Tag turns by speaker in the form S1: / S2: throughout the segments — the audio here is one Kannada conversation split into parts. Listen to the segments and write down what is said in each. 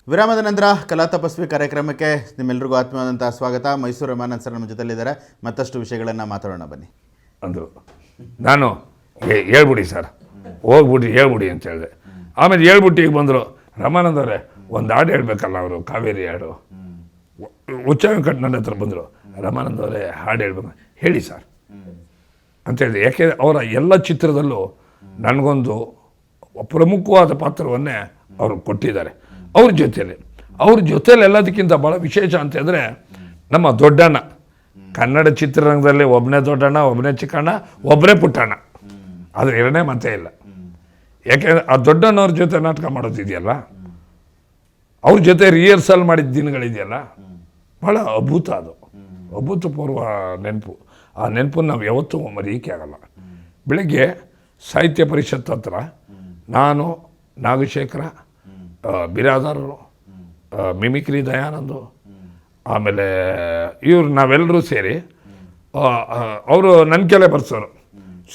S1: ವಿರಾಮದ ನಂತರ ಕಲಾ ತಪಸ್ವಿ ಕಾರ್ಯಕ್ರಮಕ್ಕೆ ನಿಮ್ಮೆಲ್ಲರಿಗೂ ಆತ್ಮೀಯವಾದಂಥ ಸ್ವಾಗತ. ಮೈಸೂರು ರಮಾನಂದ್ ಸರ್ ನಮ್ಮ ಜೊತೆಲಿದ್ದಾರೆ. ಮತ್ತಷ್ಟು ವಿಷಯಗಳನ್ನು ಮಾತಾಡೋಣ ಬನ್ನಿ
S2: ಅಂದರು. ನಾನು ಹೇಳ್ಬಿಡಿ ಸರ್, ಹೋಗ್ಬಿಟ್ಟು ಹೇಳ್ಬಿಡಿ ಅಂತ ಹೇಳಿದೆ. ಆಮೇಲೆ ಹೇಳ್ಬಿಟ್ಟು ಈಗ ಬಂದರು, ರಮಾನಂದ್ ಅವರೇ ಒಂದು ಹಾಡು ಹೇಳ್ಬೇಕಲ್ಲ ಅವರು, ಕಾವೇರಿ ಹಾಡು. ಹುಚ್ಚ ವೆಂಕಟ್ ನನ್ನ ಹತ್ರ ಬಂದರು, ರಮಾನಂದ್ ಅವರೇ ಹಾಡು ಹೇಳ್ಬೇಕು, ಹೇಳಿ ಸರ್ ಅಂತ ಹೇಳಿದೆ. ಯಾಕೆ ಅವರ ಎಲ್ಲ ಚಿತ್ರದಲ್ಲೂ ನನಗೊಂದು ಪ್ರಮುಖವಾದ ಪಾತ್ರವನ್ನೇ ಅವರು ಕೊಟ್ಟಿದ್ದಾರೆ. ಅವ್ರ ಜೊತೆಯಲ್ಲಿ ಎಲ್ಲದಕ್ಕಿಂತ ಭಾಳ ವಿಶೇಷ ಅಂತ ಹೇಳಿದ್ರೆ ನಮ್ಮ ದೊಡ್ಡಣ್ಣ. ಕನ್ನಡ ಚಿತ್ರರಂಗದಲ್ಲಿ ಒಬ್ಬನೇ ದೊಡ್ಡಣ್ಣ, ಒಬ್ಬನೇ ಚಿಕ್ಕಣ್ಣ, ಒಬ್ಬರೇ ಪುಟ್ಟಣ್ಣ, ಆದರೆ ಎರಡನೇ ಮಾತೇ ಇಲ್ಲ. ಯಾಕೆಂದರೆ ಆ ದೊಡ್ಡಣ್ಣವ್ರ ಜೊತೆ ನಾಟಕ ಮಾಡೋದಿದೆಯಲ್ಲ, ಅವ್ರ ಜೊತೆ ರಿಹರ್ಸಲ್ ಮಾಡಿದ ದಿನಗಳಿದೆಯಲ್ಲ, ಭಾಳ ಅದ್ಭುತ. ಅದು ಅಭೂತಪೂರ್ವ ನೆನಪು. ಆ ನೆನಪನ್ನು ನಾವು ಯಾವತ್ತೂ ಮರೆಯೋಕ್ಕೆ ಆಗಲ್ಲ. ಬೆಳಗ್ಗೆ ಸಾಹಿತ್ಯ ಪರಿಷತ್ ಹತ್ರ ನಾನು, ನಾಗಶೇಖರ, ಬಿರಾದಾರರು, ಮಿಮಿಕ್ರಿ ದಯಾನಂದು, ಆಮೇಲೆ ಇವರು ನಾವೆಲ್ಲರೂ ಸೇರಿ ಅವರು ನನ್ನ ಕೆಲೆ ಬರ್ಸೋರು.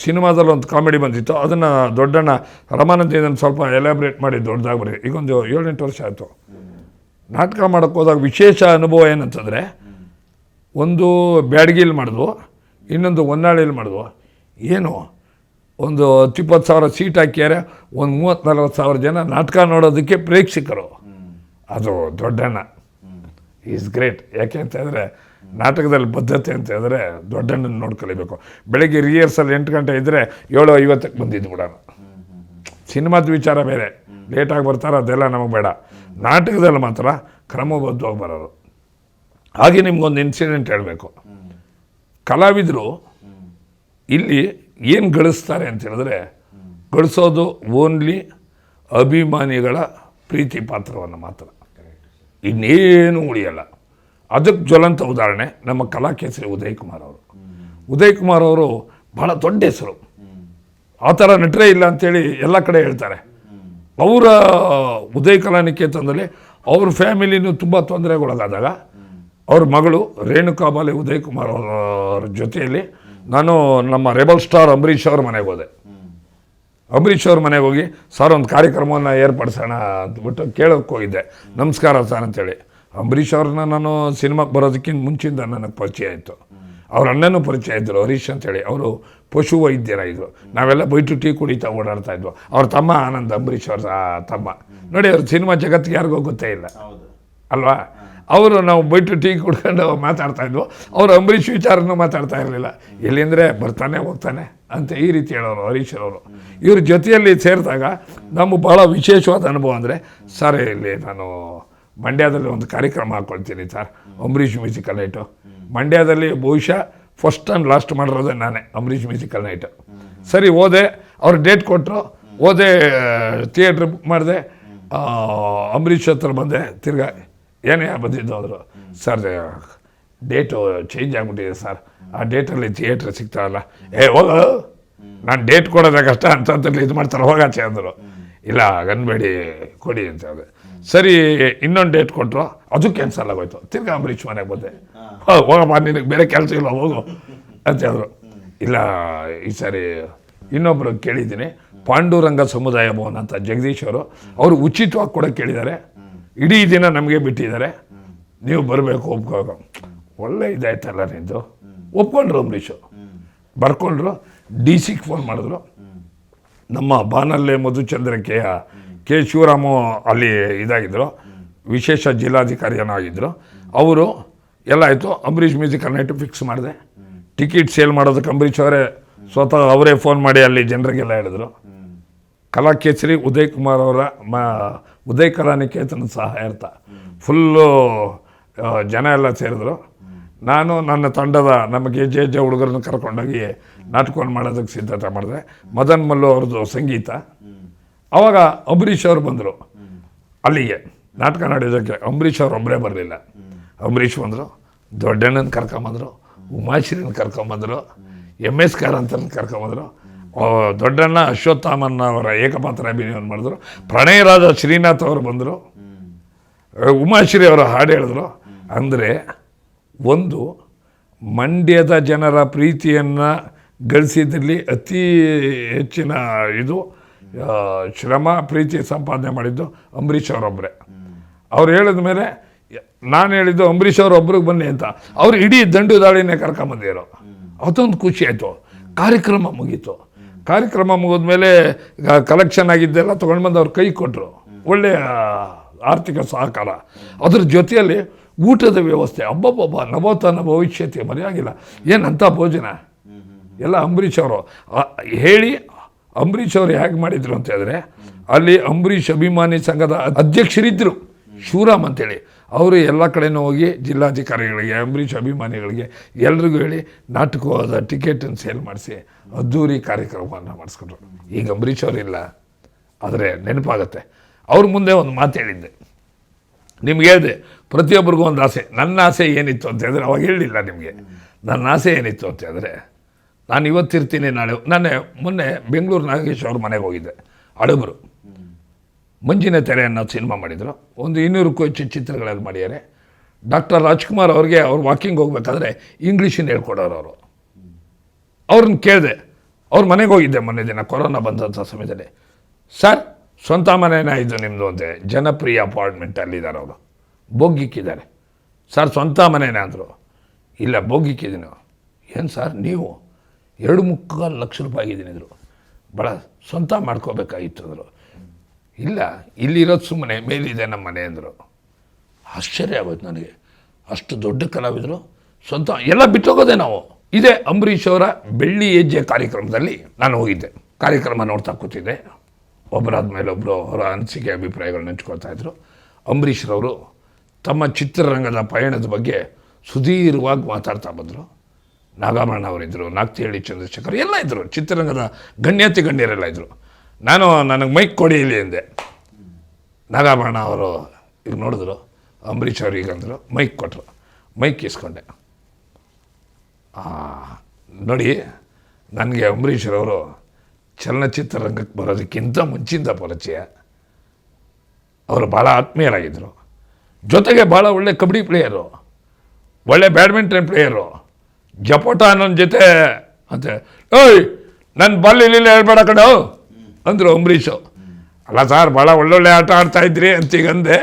S2: ಸಿನಿಮಾದಲ್ಲಿ ಒಂದು ಕಾಮಿಡಿ ಬಂದಿತ್ತು, ಅದನ್ನು ದೊಡ್ಡಣ್ಣ ರಮಾನಂದ್ ಇದನ್ನು ಸ್ವಲ್ಪ ಎಲಾಬ್ರೇಟ್ ಮಾಡಿ ದೊಡ್ಡದಾಗಿ ಬರೀ. ಈಗೊಂದು 7-8 ವರ್ಷ ಆಯಿತು. ನಾಟಕ ಮಾಡೋಕ್ಕೆ ಹೋದಾಗ ವಿಶೇಷ ಅನುಭವ ಏನಂತಂದರೆ, ಒಂದು ಬ್ಯಾಡಗಿಲಿ ಮಾಡಿದ್ವು, ಇನ್ನೊಂದು ಹೊನ್ನಾಳಿಲಿ ಮಾಡಿದ್ವು. ಏನು ಒಂದು 10-20 ಸಾವಿರ ಸೀಟ್ ಹಾಕ್ಯಾರೆ, ಒಂದು 30-40 ಸಾವಿರ ಜನ ನಾಟಕ ನೋಡೋದಕ್ಕೆ ಪ್ರೇಕ್ಷಕರು. ಅದು ದೊಡ್ಡಣ್ಣ ಈಸ್ ಗ್ರೇಟ್. ಯಾಕೆ ಅಂತ ಹೇಳಿದ್ರೆ ನಾಟಕದಲ್ಲಿ ಬದ್ಧತೆ ಅಂತ ಹೇಳಿದ್ರೆ ದೊಡ್ಡಣ್ಣನ ನೋಡ್ಕೊಳ್ಬೇಕು. ಬೆಳಗ್ಗೆ ರಿಹರ್ಸಲ್ 8 ಗಂಟೆ ಇದ್ದರೆ 7:50ಕ್ಕೆ ಬಂದಿದ್ದು ಕೂಡ. ಸಿನಿಮಾದ ವಿಚಾರ ಬೇರೆ, ಲೇಟಾಗಿ ಬರ್ತಾರೆ, ಅದೆಲ್ಲ ನಮಗೆ ಬೇಡ. ನಾಟಕದಲ್ಲಿ ಮಾತ್ರ ಕ್ರಮಬದ್ಧವಾಗಿ ಬರೋರು. ಹಾಗೆ ನಿಮ್ಗೊಂದು ಇನ್ಸಿಡೆಂಟ್ ಹೇಳಬೇಕು. ಕಲಾವಿದರು ಇಲ್ಲಿ ಏನು ಗಳಿಸ್ತಾರೆ ಅಂತ ಹೇಳಿದ್ರೆ, ಗಳಿಸೋದು ಓನ್ಲಿ ಅಭಿಮಾನಿಗಳ ಪ್ರೀತಿ ಪಾತ್ರವನ್ನು ಮಾತ್ರ, ಇನ್ನೇನು ಉಳಿಯಲ್ಲ. ಅದಕ್ಕೆ ಜ್ವಲಂತ ಉದಾಹರಣೆ ನಮ್ಮ ಕಲಾಕೇಸರಿ ಉದಯ್ ಕುಮಾರ್ ಅವರು ಭಾಳ ದೊಡ್ಡ ಹೆಸರು. ಆ ಥರ ನಟರೇ ಇಲ್ಲ ಅಂಥೇಳಿ ಎಲ್ಲ ಕಡೆ ಹೇಳ್ತಾರೆ. ಅವರ ಉದಯ ಕಲಾನಿಕೇತನದಲ್ಲಿ ಅವ್ರ ಫ್ಯಾಮಿಲಿನೂ ತುಂಬ ತೊಂದರೆಗೊಳಗಾದಾಗ ಅವ್ರ ಮಗಳು ರೇಣುಕಾಬಾಲಿ ಉದಯ್ ಕುಮಾರ್ ಅವರ ಜೊತೆಯಲ್ಲಿ ನಾನು ನಮ್ಮ ರೆಬಲ್ ಸ್ಟಾರ್ ಅಂಬರೀಷ್ ಅವ್ರ ಮನೆಗೆ ಹೋದೆ. ಅಂಬರೀಷ್ ಅವ್ರ ಮನೆಗೆ ಹೋಗಿ, ಸರ್ ಒಂದು ಕಾರ್ಯಕ್ರಮವನ್ನು ಏರ್ಪಡಿಸೋಣ ಅಂದ್ಬಿಟ್ಟು ಕೇಳೋಕ್ಕೆ ಹೋಗಿದ್ದೆ. ನಮಸ್ಕಾರ ಸರ್ ಅಂತೇಳಿ. ಅಂಬರೀಷ್ ಅವ್ರನ್ನ ನಾನು ಸಿನಿಮಾಗೆ ಬರೋದಕ್ಕಿಂತ ಮುಂಚಿಂದ ನನಗೆ ಪರಿಚಯ ಆಯಿತು. ಅವ್ರ ಅಣ್ಣನೂ ಪರಿಚಯ ಇದ್ದರು, ಹರೀಶ್ ಅಂತೇಳಿ. ಅವರು ಪಶು ವೈದ್ಯರಾಗಿದ್ದರು. ನಾವೆಲ್ಲ ಬೈಟು ಟೀ ಕುಡಿತಾ ಓಡಾಡ್ತಾ ಇದ್ವು. ಅವ್ರ ತಮ್ಮ ಆನಂದ್, ಅಂಬರೀಷ್ ಅವ್ರ ತಮ್ಮ. ನೋಡಿ, ಅವ್ರ ಸಿನಿಮಾ ಜಗತ್ತಿಗೆ ಯಾರಿಗೂ ಗೊತ್ತೇ ಇಲ್ಲ ಅಲ್ವಾ. ಅವರು ನಾವು ಬೈಟು ಟೀ ಕುಡ್ಕೊಂಡು ಮಾತಾಡ್ತಾಯಿದ್ವು. ಅವರು ಅಂಬರೀಷ್ ವಿಚಾರನೂ ಮಾತಾಡ್ತಾ ಇರಲಿಲ್ಲ. ಎಲ್ಲಿಂದರೆ ಬರ್ತಾನೆ ಹೋಗ್ತಾನೆ ಅಂತ ಈ ರೀತಿ ಹೇಳೋರು ಹರೀಶ್ ಅವರು. ಇವ್ರ ಜೊತೆಯಲ್ಲಿ ಸೇರಿದಾಗ ನಮಗೆ ಭಾಳ ವಿಶೇಷವಾದ ಅನುಭವ ಅಂದರೆ, ಸರ್ ಇಲ್ಲಿ ನಾನು ಮಂಡ್ಯದಲ್ಲಿ ಒಂದು ಕಾರ್ಯಕ್ರಮ ಹಾಕ್ಕೊಳ್ತೀನಿ ಸರ್, ಅಂಬರೀಷ್ ಮ್ಯೂಸಿಕಲ್ ನೈಟು. ಮಂಡ್ಯದಲ್ಲಿ ಬಹುಶಃ ಫಸ್ಟ್ ಆ್ಯಂಡ್ ಲಾಸ್ಟ್ ಮಾಡಿರೋದೇ ನಾನೇ, ಅಂಬರೀಷ್ ಮ್ಯೂಸಿಕಲ್ ನೈಟು. ಸರಿ ಹೋದೆ, ಅವ್ರು ಡೇಟ್ ಕೊಟ್ಟರು, ಹೋದೆ, ಥಿಯೇಟ್ರ್ ಬುಕ್ ಮಾಡಿದೆ, ಅಂಬರೀಷ್ ಹತ್ರ ಬಂದೆ. ತಿರ್ಗಾ ಏನೇ ಬಂದಿದ್ದು ಅಂದರು, ಸರ್ ಡೇಟು ಚೇಂಜ್ ಆಗಿಬಿಟ್ಟಿದೆ ಸರ್, ಆ ಡೇಟಲ್ಲಿ ಥಿಯೇಟ್ರ್ ಸಿಗ್ತಾರಲ್ಲ. ಹೋಗೋ, ನಾನು ಡೇಟ್ ಕೊಡೋದೇ ಕಷ್ಟ ಅಂತಂತಲ್ಲಿ ಇದು ಮಾಡ್ತಾರೆ, ಹೋಗಾಚೆ ಅಂದರು. ಇಲ್ಲ ಗನ್ಬೇಡಿ, ಕೊಡಿ ಅಂತ ಹೇಳಿದೆ. ಸರಿ ಇನ್ನೊಂದು ಡೇಟ್ ಕೊಟ್ಟರು, ಅದು ಕ್ಯಾನ್ಸಲ್ ಆಗೋಯ್ತು. ತಿರ್ಗಾ ಅಂಬರೀಷ್ ಮನೆಗೆ ಬಂದೆ. ಹೋಗಪ್ಪ, ನಿನಗೆ ಬೇರೆ ಕೆಲಸ ಇಲ್ಲ, ಹೋಗು ಅಂತ ಹೇಳಿದ್ರು. ಇಲ್ಲ ಈ ಸಾರಿ ಇನ್ನೊಬ್ಬರು ಕೇಳಿದ್ದೀನಿ, ಪಾಂಡುರಂಗ ಸಮುದಾಯ ಭವನ ಅಂತ ಜಗದೀಶ್ ಅವರು ಉಚಿತವಾಗಿ ಕೂಡ ಕೇಳಿದ್ದಾರೆ. ಇಡೀ ದಿನ ನಮಗೆ ಬಿಟ್ಟಿದ್ದಾರೆ, ನೀವು ಬರಬೇಕು, ಒಪ್ಕೋ. ಒಳ್ಳೆ ಇದಾಯ್ತಲ್ಲ ನಿಂದು. ಒಪ್ಕೊಂಡ್ರು ಅಂಬರೀಷು, ಬರ್ಕೊಂಡ್ರು. DC ಫೋನ್ ಮಾಡಿದ್ರು. ನಮ್ಮ ಬಾನಲ್ಲೆ ಮಧುಚಂದ್ರಕೆಯ ಕೆ ಶಿವರಾಮು ಅಲ್ಲಿ ಇದಾಗಿದ್ದರು, ವಿಶೇಷ ಜಿಲ್ಲಾಧಿಕಾರಿಯೂ ಆಗಿದ್ದರು. ಅವರು ಎಲ್ಲ ಆಯಿತು. ಅಂಬರೀಷ್ ಮ್ಯೂಸಿಕಲ್ ನೈಟು ಫಿಕ್ಸ್ ಮಾಡಿದೆ. ಟಿಕೆಟ್ ಸೇಲ್ ಮಾಡೋದಕ್ಕೆ ಅಂಬರೀಷ್ ಅವರೇ ಸ್ವತಃ ಅವರೇ ಫೋನ್ ಮಾಡಿ ಅಲ್ಲಿ ಜನರಿಗೆಲ್ಲ ಹೇಳಿದ್ರು. ಕಲಾಕೇಸರಿ ಉದಯ್ ಕುಮಾರ್ ಅವರ ಉದಯ್ ಕಲಾನಿಕೇತನ ಸಹಾಯಾರ್ಥ ಫುಲ್ಲು ಜನ ಎಲ್ಲ ಸೇರಿದ್ರು. ನಾನು ನನ್ನ ತಂಡದ ನಮಗೆ ಜೆ ಹುಡುಗರನ್ನ ಕರ್ಕೊಂಡೋಗಿ ನಾಟಕವನ್ನು ಮಾಡೋದಕ್ಕೆ ಸಿದ್ಧತೆ ಮಾಡಿದೆ. ಮದನ್ ಮಲ್ಲು ಅವ್ರದ್ದು ಸಂಗೀತ. ಆವಾಗ ಅಂಬರೀಷ್ ಅವರು ಬಂದರು ಅಲ್ಲಿಗೆ ನಾಟಕ ನಡೆಯೋದಕ್ಕೆ. ಅಂಬರೀಷ್ ಅವ್ರು ಒಬ್ಬರೇ ಬರಲಿಲ್ಲ. ಅಂಬರೀಷ್ ಬಂದರು, ದೊಡ್ಡಣ್ಣನ ಕರ್ಕೊಂಬಂದರು, ಉಮಾಶ್ರೀನ ಕರ್ಕೊಂಬಂದರು, MS ಕಾರಂತನ ಕರ್ಕೊಂಬಂದರು. ದೊಡ್ಡಣ್ಣ ಅಶ್ವತ್ಥಾಮನ್ ಅವರ ಏಕಪಾತ್ರ ಅಭಿನಯವನ್ನು ಮಾಡಿದ್ರು. ಪ್ರಣಯರಾಜ ಶ್ರೀನಾಥ್ ಅವರು ಬಂದರು, ಉಮಾಶ್ರೀ ಅವರು ಹಾಡು ಹೇಳಿದ್ರು. ಅಂದರೆ ಒಂದು ಮಂಡ್ಯದ ಜನರ ಪ್ರೀತಿಯನ್ನು ಗಳಿಸಿದ್ರಲ್ಲಿ ಅತಿ ಹೆಚ್ಚಿನ ಇದು ಶ್ರಮ ಪ್ರೀತಿ ಸಂಪಾದನೆ ಮಾಡಿದ್ದು ಅಂಬರೀಷ್ ಅವರೊಬ್ಬರೇ. ಅವ್ರು ಹೇಳಿದ ಮೇಲೆ ನಾನು ಹೇಳಿದ್ದು ಅಂಬರೀಷ್ ಅವರು ಒಬ್ರಿಗೆ ಬನ್ನಿ ಅಂತ, ಅವ್ರು ಇಡೀ ದಂಡು ದಾಳಿನೇ ಕರ್ಕೊಂಬಂದಿರೋ. ಅದೊಂದು ಖುಷಿ ಆಯಿತು. ಕಾರ್ಯಕ್ರಮ ಮುಗೀತು. ಕಾರ್ಯಕ್ರಮ ಮುಗಿದ್ಮೇಲೆ ಕಲೆಕ್ಷನ್ ಆಗಿದ್ದೆಲ್ಲ ತೊಗೊಂಡು ಬಂದು ಅವ್ರು ಕೈ ಕೊಟ್ಟರು. ಒಳ್ಳೆಯ ಆರ್ಥಿಕ ಸಹಕಾರ. ಅದ್ರ ಜೊತೆಯಲ್ಲಿ ಊಟದ ವ್ಯವಸ್ಥೆ, ಅಬ್ಬಬ್ಬಬ್ಬ ನವೋತ್ಥಾನ ಭವಿಷ್ಯತೆ ಮರೆಯಾಗಿಲ್ಲ. ಏನಂತ ಭೋಜನ ಎಲ್ಲ ಅಂಬರೀಷ್ ಅವರು ಹೇಳಿ. ಅಂಬರೀಷ್ ಅವರು ಹೇಗೆ ಮಾಡಿದ್ರು ಅಂತ ಹೇಳಿದ್ರೆ, ಅಲ್ಲಿ ಅಂಬರೀಷ್ ಅಭಿಮಾನಿ ಸಂಘದ ಅಧ್ಯಕ್ಷರಿದ್ದರು ಶಿವರಾಮ್ ಅಂತೇಳಿ. ಅವರು ಎಲ್ಲ ಕಡೆನೂ ಹೋಗಿ ಜಿಲ್ಲಾಧಿಕಾರಿಗಳಿಗೆ, ಅಂಬರೀಷ್ ಅಭಿಮಾನಿಗಳಿಗೆ ಎಲ್ರಿಗೂ ಹೇಳಿ ನಾಟಕವಾದ ಟಿಕೆಟನ್ನು ಸೇಲ್ ಮಾಡಿಸಿ ಅದ್ದೂರಿ ಕಾರ್ಯಕ್ರಮವನ್ನು ಮಾಡಿಸ್ಕೊಂಡ್ರು. ಈಗ ಅಂಬರೀಷ್ ಅವರಿಲ್ಲ, ಆದರೆ ನೆನಪಾಗತ್ತೆ. ಅವ್ರ ಮುಂದೆ ಒಂದು ಮಾತು ಹೇಳಿದ್ದೆ, ನಿಮ್ಗೆ ಹೇಳಿದೆ ಪ್ರತಿಯೊಬ್ಬರಿಗೂ ಒಂದು ಆಸೆ. ನನ್ನ ಆಸೆ ಏನಿತ್ತು ಅಂತ ಹೇಳಿದ್ರೆ ಅವಾಗ ಹೇಳಲಿಲ್ಲ ನಿಮಗೆ. ನನ್ನ ಆಸೆ ಏನಿತ್ತು ಅಂತ ಹೇಳಿದ್ರೆ, ನಾನು ಇವತ್ತಿರ್ತೀನಿ ನಾಳೆ. ಮೊನ್ನೆ ಬೆಂಗಳೂರು ನಾಗೇಶ್ ಅವ್ರ ಮನೆಗೆ ಹೋಗಿದ್ದೆ. ಅಡುಗರು ಮಂಜಿನ ತೆರೆ ಅನ್ನೋ ಸಿನಿಮಾ ಮಾಡಿದರು. ಒಂದು 200ಕ್ಕೂ ಹೆಚ್ಚು ಚಿತ್ರಗಳಲ್ಲಿ ಮಾಡಿದ್ದಾರೆ. ಡಾಕ್ಟರ್ ರಾಜ್ಕುಮಾರ್ ಅವ್ರಿಗೆ ಅವ್ರು ವಾಕಿಂಗ್ ಹೋಗ್ಬೇಕಾದ್ರೆ ಇಂಗ್ಲೀಷನ್ನು ಹೇಳ್ಕೊಡೋರು ಅವರು. ಅವ್ರನ್ನ ಕೇಳಿದೆ. ಅವ್ರ ಮನೆಗೆ ಹೋಗಿದ್ದೆ ಮೊನ್ನೆ ದಿನ, ಕೊರೋನಾ ಬಂದಂಥ ಸಮಯದಲ್ಲಿ. ಸರ್, ಸ್ವಂತ ಮನೆಯೇ ಇದು ನಿಮ್ಮದು ಅಂತೆ, ಜನಪ್ರಿಯ ಅಪಾರ್ಟ್ಮೆಂಟ್ ಅಲ್ಲಿದ್ದಾರೆ ಅವರು, ಬೋಗಿಕ್ಕಿದ್ದಾರೆ. ಸರ್ ಸ್ವಂತ ಮನೆಯೇ ಅಂದರು. ಇಲ್ಲ ಬೋಗಿಕ್ಕಿದ್ದೀನಿ. ಏನು ಸರ್ ನೀವು 2.25 ಲಕ್ಷ ರೂಪಾಯಿ ಆಗಿದ್ದೀನಿ. ಭಾಳ ಸ್ವಂತ ಮಾಡ್ಕೋಬೇಕಾಗಿತ್ತು ಅಂದರು. ಇಲ್ಲ, ಇಲ್ಲಿರೋದು ಸುಮ್ಮನೆ, ಮೇಲಿದೆ ನಮ್ಮ ಮನೆ ಅಂದರು. ಆಶ್ಚರ್ಯ ಆಗೋಯ್ತು ನನಗೆ. ಅಷ್ಟು ದೊಡ್ಡ ಕಲಾವಿದರು ಸ್ವಂತ ಎಲ್ಲ ಬಿಟ್ಟೋಗೋದೆ ನಾವು. ಇದೇ ಅಂಬರೀಷ್ ಅವರ ಬೆಳ್ಳಿ ಹೆಜ್ಜೆ ಕಾರ್ಯಕ್ರಮದಲ್ಲಿ ನಾನು ಹೋಗಿದ್ದೆ. ಕಾರ್ಯಕ್ರಮ ನೋಡ್ತಾ ಕೂತಿದ್ದೆ. ಒಬ್ಬರಾದ ಮೇಲೆ ಒಬ್ಬರು ಅವರ ಅನಿಸಿಕೆ ಅಭಿಪ್ರಾಯಗಳನ್ನ ಹಂಚ್ಕೊಳ್ತಾ ಇದ್ರು. ಅಂಬರೀಷ್ರವರು ತಮ್ಮ ಚಿತ್ರರಂಗದ ಪಯಣದ ಬಗ್ಗೆ ಸುದೀರ್ಘವಾಗಿ ಮಾತಾಡ್ತಾ ಬಂದರು. ನಾಗಮಣ ಅವರಿದ್ದರು, ನಾಗ್ತಿಹಳ್ಳಿ ಚಂದ್ರಶೇಖರ್ ಎಲ್ಲ ಇದ್ದರು, ಚಿತ್ರರಂಗದ ಗಣ್ಯರೆಲ್ಲ ಇದ್ದರು. ನನಗೆ ಮೈಕ್ ಕೊಡಿ ಇಲ್ಲಿ ಎಂದೆ. ನಾಗಮಣ ಅವರು ಈಗ ನೋಡಿದ್ರು, ಅಂಬರೀಷ್ ಅವರು ಈಗಂದರು, ಮೈಕ್ ಕೊಟ್ಟರು. ಮೈಕ್ ಇಸ್ಕೊಂಡೆ. ನೋಡಿ, ನನಗೆ ಅಂಬರೀಷ್ರವರು ಚಲನಚಿತ್ರರಂಗಕ್ಕೆ ಬರೋದಕ್ಕಿಂತ ಮುಂಚಿಂದ ಪರಿಚಯ. ಅವರು ಭಾಳ ಆತ್ಮೀಯರಾಗಿದ್ದರು. ಜೊತೆಗೆ ಭಾಳ ಒಳ್ಳೆ ಕಬಡ್ಡಿ ಪ್ಲೇಯರು, ಒಳ್ಳೆ ಬ್ಯಾಡ್ಮಿಂಟನ್ ಪ್ಲೇಯರು. ಜಪೋಟ ನನ್ನ ಜೊತೆ ಅಂತ, ಓಯ್ ನನ್ನ ಬಾಲ್ ಇಲ್ಲಿ ಹೇಳ್ಬೇಡ ಕಡೆ ಅಂದರು ಅಂಬರೀಷು. ಅಲ್ಲ ಸರ್, ಭಾಳ ಒಳ್ಳೊಳ್ಳೆ ಆಟ ಆಡ್ತಾಯಿದ್ರಿ ಅಂತೀಗಂದೆ.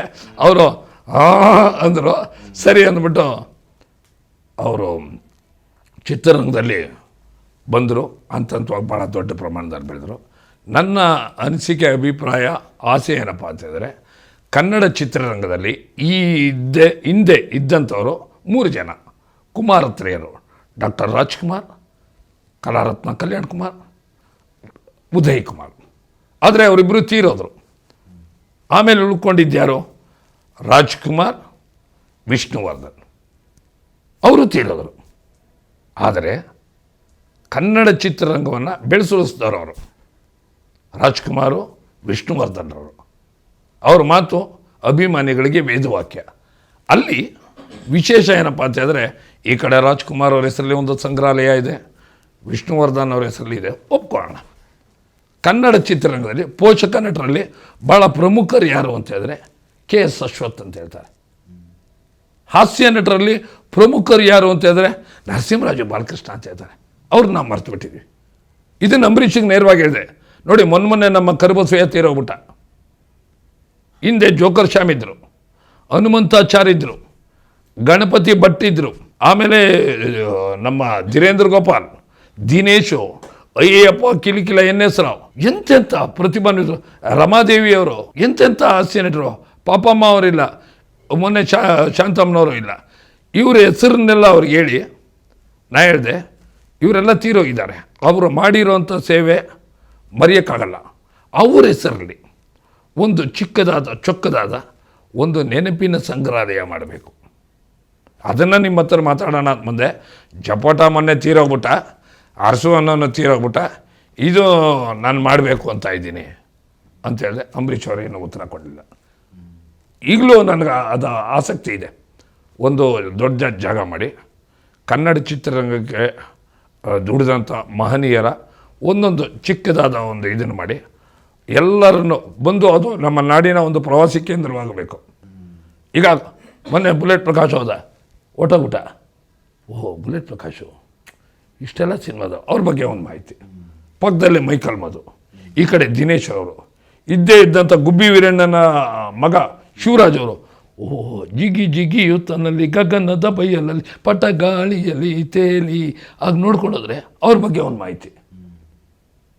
S2: ಅವರು ಅಂದರು. ಸರಿ ಅಂದ್ಬಿಟ್ಟು ಅವರು ಚಿತ್ರರಂಗದಲ್ಲಿ ಬಂದರು. ಹಂತವಾಗಿ ಭಾಳ ದೊಡ್ಡ ಪ್ರಮಾಣದಲ್ಲಿ ಬೆಳೆದರು. ನನ್ನ ಅನಿಸಿಕೆ ಅಭಿಪ್ರಾಯ ಆಸೆ ಏನಪ್ಪ ಅಂತಂದರೆ, ಕನ್ನಡ ಚಿತ್ರರಂಗದಲ್ಲಿ ಹಿಂದೆ ಇದ್ದಂಥವರು 3 ಜನ ಕುಮಾರತ್ರಯರು. ಡಾಕ್ಟರ್ ರಾಜ್ಕುಮಾರ್, ಕಲಾರತ್ನ ಕಲ್ಯಾಣ್ ಕುಮಾರ್, ಉದಯ್ ಕುಮಾರ್. ಆದರೆ ಅವರಿಬ್ಬರು ತೀರೋದ್ರು. ಆಮೇಲೆ ಉಳ್ಕೊಂಡಿದ್ಯಾರು? ರಾಜ್ಕುಮಾರ್, ವಿಷ್ಣುವರ್ಧನ್. ಅವರು ತೀರೋದ್ರು. ಆದರೆ ಕನ್ನಡ ಚಿತ್ರರಂಗವನ್ನು ಬೆಳೆಸುಳಿಸಿದವರು ಅವರು ರಾಜ್ಕುಮಾರು, ವಿಷ್ಣುವರ್ಧನ್ರವರು. ಅವ್ರ ಮಾತು ಅಭಿಮಾನಿಗಳಿಗೆ ವೇದವಾಕ್ಯ. ಅಲ್ಲಿ ವಿಶೇಷ ಏನಪ್ಪ ಅಂತ ಹೇಳಿದ್ರೆ, ಈ ಕಡೆ ರಾಜ್ಕುಮಾರ್ ಅವ್ರ ಹೆಸರಲ್ಲಿ ಒಂದು ಸಂಗ್ರಹಾಲಯ ಇದೆ, ವಿಷ್ಣುವರ್ಧನ್ ಅವ್ರ ಹೆಸರಲ್ಲಿ ಇದೆ, ಒಪ್ಕೊಳ್ಳೋಣ. ಕನ್ನಡ ಚಿತ್ರರಂಗದಲ್ಲಿ ಪೋಷಕ ನಟರಲ್ಲಿ ಭಾಳ ಪ್ರಮುಖರು ಯಾರು ಅಂತ ಹೇಳಿದ್ರೆ KS ಅಶ್ವಥ್ ಅಂತ ಹೇಳ್ತಾರೆ. ಹಾಸ್ಯ ನಟರಲ್ಲಿ ಪ್ರಮುಖರು ಯಾರು ಅಂತ ಹೇಳಿದ್ರೆ ನರಸಿಂಹರಾಜು ಬಾಲಕೃಷ್ಣ ಅಂತ ಹೇಳ್ತಾರೆ. ಅವ್ರನ್ನ ನಾವು ಮರ್ತು ಬಿಟ್ಟಿದ್ವಿ. ಇದನ್ನು ಅಂಬರೀಷಿಗೆ ನೇರವಾಗಿ ಹೇಳಿದೆ. ನೋಡಿ, ಮೊನ್ನೆ ನಮ್ಮ ಕರಿಬಸವಯ್ಯ ತೀರೋಗ್ಬಿಟ್ಟ. ಹಿಂದೆ ಜೋಕರ್ ಶ್ಯಾಮ್ ಇದ್ದರು, ಹನುಮಂತಾಚಾರ್ಯ ಇದ್ದರು, ಗಣಪತಿ ಭಟ್ ಇದ್ದರು, ಆಮೇಲೆ ನಮ್ಮ ಧೀರೇಂದ್ರ ಗೋಪಾಲ್, ದಿನೇಶು, ಅಯ್ಯಪ್ಪ, ಕಿಲಿಕಿಲ NS ರಾವ್, ಎಂತೆಂಥ ಪ್ರತಿಭಾನ್ವಿತರು, ರಮಾದೇವಿಯವರು, ಎಂತೆಂಥ ಹಾಸ್ಯ ನಟರು. ಪಾಪಮ್ಮ ಅವರಿಲ್ಲ, ಮೊನ್ನೆ ಶಾಂತಮ್ಮನವರು ಇಲ್ಲ. ಇವ್ರ ಹೆಸರನ್ನೆಲ್ಲ ಅವ್ರಿಗೆ ಹೇಳಿ ನಾ ಹೇಳಿದೆ, ಇವರೆಲ್ಲ ತೀರೋಗಿದ್ದಾರೆ. ಅವರು ಮಾಡಿರೋಂಥ ಸೇವೆ ಮರೆಯೋಕ್ಕಾಗಲ್ಲ. ಅವ್ರ ಹೆಸರಲ್ಲಿ ಒಂದು ಚೊಕ್ಕದಾದ ಒಂದು ನೆನಪಿನ ಸಂಗ್ರಹಾಲಯ ಮಾಡಬೇಕು. ಅದನ್ನು ನಿಮ್ಮ ಹತ್ರ ಮಾತಾಡೋಣ ಮುಂದೆ. ಜಪೋಟ ಮೊನ್ನೆ ತೀರೋಗ್ಬಿಟ್ಟ, ಅರಸು ಅನ್ನೋನು ತೀರೋಗ್ಬಿಟ್ಟ, ಇದು ನಾನು ಮಾಡಬೇಕು ಅಂತ ಇದ್ದೀನಿ ಅಂತ ಹೇಳಿದೆ. ಅಂಬರೀಷ್ ಅವರು ಏನೂ ಉತ್ತರ ಕೊಡಲಿಲ್ಲ. ಈಗಲೂ ನನಗೆ ಅದು ಆಸಕ್ತಿ ಇದೆ. ಒಂದು ದೊಡ್ಡ ಜಾಗ ಮಾಡಿ ಕನ್ನಡ ಚಿತ್ರರಂಗಕ್ಕೆ ದುಡಿದಂಥ ಮಹನೀಯರ ಒಂದೊಂದು ಚಿಕ್ಕದಾದ ಒಂದು ಇದನ್ನು ಮಾಡಿ ಎಲ್ಲರನ್ನು ಬಂದು, ಅದು ನಮ್ಮ ನಾಡಿನ ಒಂದು ಪ್ರವಾಸಿ ಕೇಂದ್ರವಾಗಬೇಕು. ಈಗ ಮೊನ್ನೆ ಬುಲೆಟ್ ಪ್ರಕಾಶ್ ಹೋದ, ಓಟೋಗುಟ, ಬುಲೆಟ್ ಪ್ರಕಾಶು ಇಷ್ಟೆಲ್ಲ ಸಿನಿಮಾದ ಅವ್ರ ಬಗ್ಗೆ ಒಂದು ಮಾಹಿತಿ. ಪಕ್ಕದಲ್ಲೇ ಮೈಕಲ್ ಮಧು, ಈ ಕಡೆ ದಿನೇಶ್ ಅವರು, ಇದ್ದಂಥ ಗುಬ್ಬಿ ವೀರಣ್ಣನ ಮಗ ಶಿವರಾಜ್ ಅವರು, ಓ ಜಿಗಿ ಜಿಗಿಯು ತನ್ನಲ್ಲಿ ಗಗನದ ಬೈಯಲಲ್ಲಿ ಪಟ ಗಾಳಿಯಲ್ಲಿ ತೇಲಿ ಆಗ ನೋಡ್ಕೊಂಡೋದ್ರೆ ಅವ್ರ ಬಗ್ಗೆ ಒಂದು ಮಾಹಿತಿ.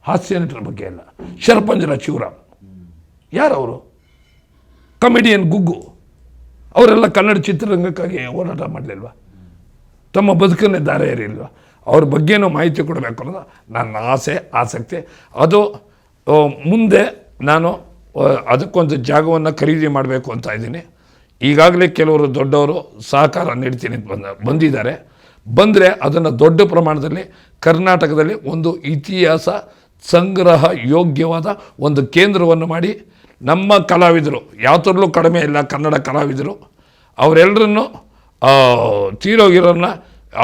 S2: ಹಾಸ್ಯ ನಟರ ಬಗ್ಗೆ ಎಲ್ಲ. ಶರಪಂಜರ ಶಿವರಾಮ್ ಯಾರವರು? ಕಮಿಡಿಯನ್ ಗುಗ್ಗು ಅವರೆಲ್ಲ ಕನ್ನಡ ಚಿತ್ರರಂಗಕ್ಕಾಗಿ ಹೋರಾಟ ಮಾಡಲಿಲ್ವಾ? ತಮ್ಮ ಬದುಕನ್ನೇ ದಾರಿ ಏರಿಲ್ವ? ಅವ್ರ ಬಗ್ಗೆನೂ ಮಾಹಿತಿ ಕೊಡಬೇಕು ಅನ್ನೋದು ನನ್ನ ಆಸೆ, ಆಸಕ್ತಿ. ಅದು ಮುಂದೆ ನಾನು ಅದಕ್ಕೊಂದು ಜಾಗವನ್ನು ಖರೀದಿ ಮಾಡಬೇಕು ಅಂತ ಇದ್ದೀನಿ. ಈಗಾಗಲೇ ಕೆಲವರು ದೊಡ್ಡವರು ಸಹಕಾರ ನೀಡ್ತೀನಿ ಅಂತ ಬಂದಿದ್ದಾರೆ. ಬಂದರೆ ಅದನ್ನು ದೊಡ್ಡ ಪ್ರಮಾಣದಲ್ಲಿ ಕರ್ನಾಟಕದಲ್ಲಿ ಒಂದು ಇತಿಹಾಸ ಸಂಗ್ರಹ ಯೋಗ್ಯವಾದ ಒಂದು ಕೇಂದ್ರವನ್ನು ಮಾಡಿ ನಮ್ಮ ಕಲಾವಿದರು ಯಾವತ್ತರಲ್ಲೂ ಕಡಿಮೆ ಇಲ್ಲ, ಕನ್ನಡ ಕಲಾವಿದರು ಅವರೆಲ್ಲರನ್ನು ತೀರೋಗಿರೋನ್ನ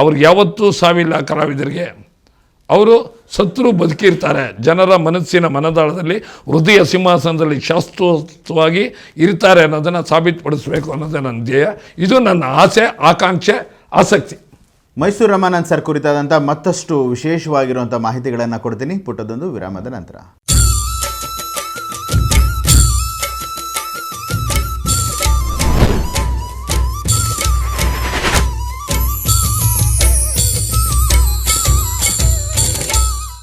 S2: ಅವ್ರಿಗೆ ಯಾವತ್ತೂ ಸಾವಿಲ್ಲ. ಕಲಾವಿದರಿಗೆ ಅವರು ಸತ್ರು ಬದುಕಿರ್ತಾರೆ. ಜನರ ಮನಸ್ಸಿನ ಮನದಾಳದಲ್ಲಿ ಹೃದಯ ಸಿಂಹಾಸನದಲ್ಲಿ ಶಾಶ್ವತವಾಗಿ ಇರ್ತಾರೆ ಅನ್ನೋದನ್ನು ಸಾಬೀತುಪಡಿಸಬೇಕು ಅನ್ನೋದೇ ನನ್ನ ಧ್ಯೇಯ. ಇದು ನನ್ನ ಆಸೆ, ಆಕಾಂಕ್ಷೆ, ಆಸಕ್ತಿ.
S1: ಮೈಸೂರು ರಮಾನಂದ್ ಸರ್ ಕುರಿತಾದಂಥ ಮತ್ತಷ್ಟು ವಿಶೇಷವಾಗಿರುವಂಥ ಮಾಹಿತಿಗಳನ್ನು ಕೊಡ್ತೀನಿ ಪುಟ್ಟದೊಂದು ವಿರಾಮದ ನಂತರ.